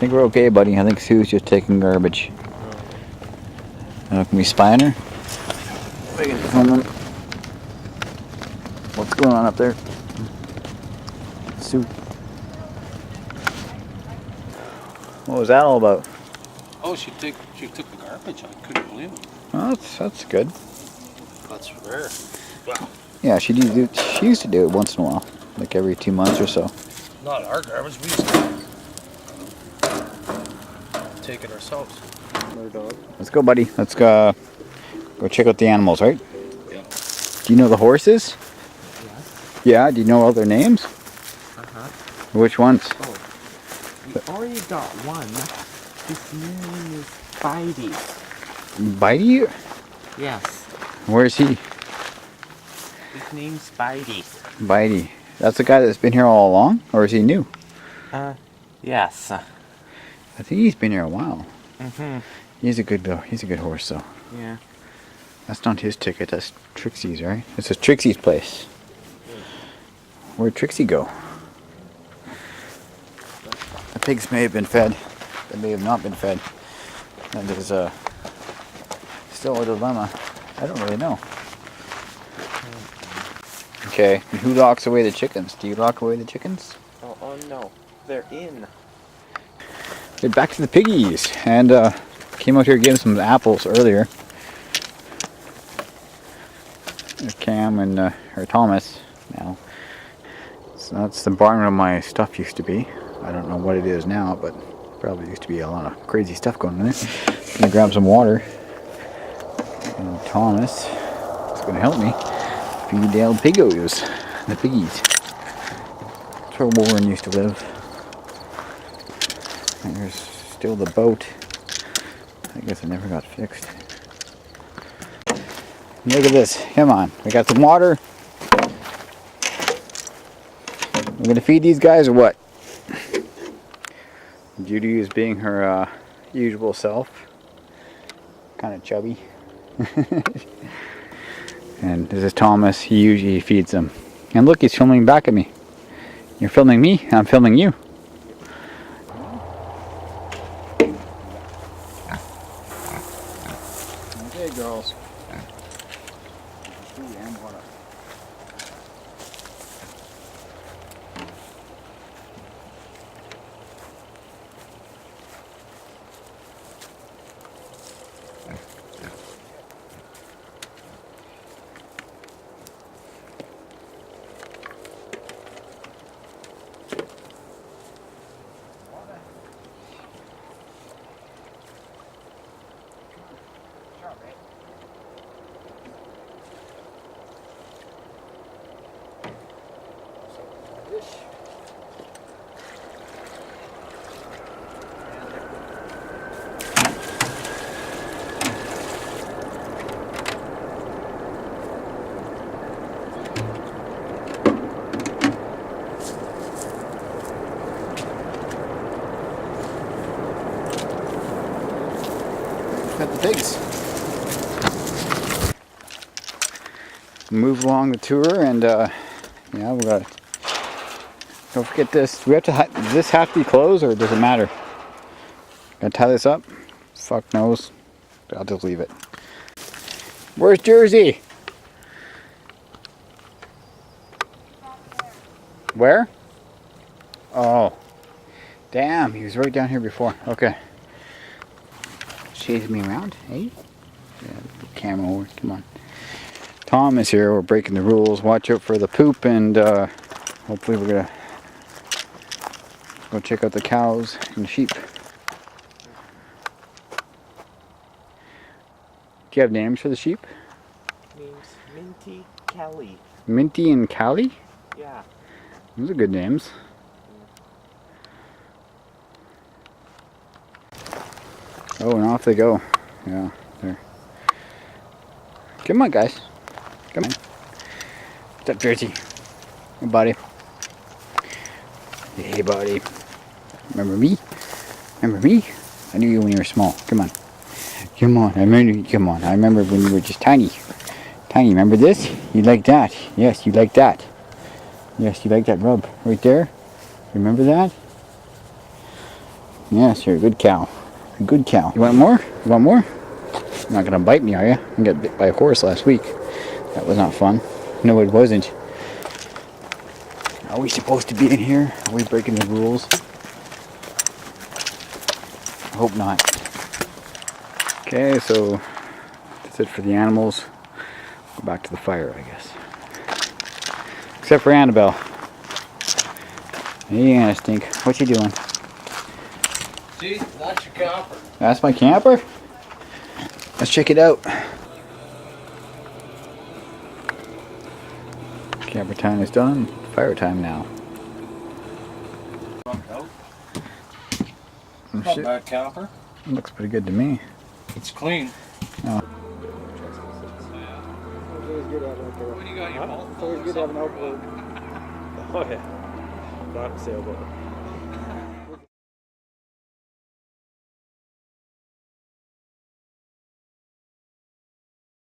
think we're okay, buddy. I think Sue's just taking garbage. Can we spy on her? We can film them. What's going on up there? Sue. What was that all about? Oh, she took the garbage. I couldn't believe it. Oh, that's good. That's rare. Wow. Yeah, she used to do it once in a while, like every 2 months or so. Not our garbage. We used to take it ourselves. Let's go, buddy. Let's go check out the animals, right? Yeah. Do you know the horses? Yes. Yeah. Do you know all their names? Which ones? Oh, we already got one. His name is Spidey. Bitey? Yes. Where is he? His name's Spidey. Bitey. That's the guy that's been here all along, or is he new? Yes. I think he's been here a while. Mm-hmm. He's a good horse, though. Yeah. That's not his ticket. That's Trixie's, right? This is Trixie's place. Where'd Trixie go? The pigs may have been fed. They may have not been fed. That is still a dilemma. I don't really know. Okay, and who locks away the chickens? Do you lock away the chickens? Oh no. They're in. Okay, back to the piggies. And came out here to give them some apples earlier. Cam and or Thomas now. So that's the barn where my stuff used to be. I don't know what it is now, but probably used to be a lot of crazy stuff going on there. Gonna grab some water. And Thomas is gonna help me feed the old pigos, the piggies. That's where Warren used to live. And there's still the boat. I guess it never got fixed. Look at this. Come on. We got some water. We're gonna feed these guys or what? Judy is being her usual self. Kind of chubby. And this is Thomas. He usually feeds them. And look, he's filming back at me. You're filming me, I'm filming you. Okay, girls. Food and water. Got the pigs. Move along the tour, and yeah, we got. Don't forget this. Do we have to? Does this have to be closed, or does it matter? Gotta tie this up. Fuck knows. I'll just leave it. Where's Jersey? Where? Oh, damn! He was right down here before. Okay. Chasing me around, hey? Yeah, the camera over. Come on. Tom is here. We're breaking the rules. Watch out for the poop, and hopefully we're gonna go check out the cows and the sheep. Do you have names for the sheep? Name's Minty Kelly. Minty and Callie? Yeah. Those are good names. Oh, and off they go. Yeah, there. Come on, guys. Come on. What's up, Jersey? Hey, buddy. Hey, buddy. Remember me? Remember me? I knew you when you were small. Come on. Come on. I remember you. Come on. I remember when you were just tiny. Tiny. Remember this? You like that? Yes, you like that. Yes, you like that rub right there? Remember that? Yes, you're a good cow. A good cow. You want more? You want more? You're not gonna bite me, are you? I got bit by a horse last week. That was not fun. No, it wasn't. Are we supposed to be in here? Are we breaking the rules? I hope not. Okay, so that's it for the animals. Go back to the fire, I guess. Except for Annabelle. Hey, Anna Stink. What you doing? See, that's your camper. That's my camper? Let's check it out. Camper time is done. Fire time now. Oh, Oh, not bad camper. looks pretty good to me. It's clean. Oh. What do you got in your mouth? Oh yeah. Not a sailboat.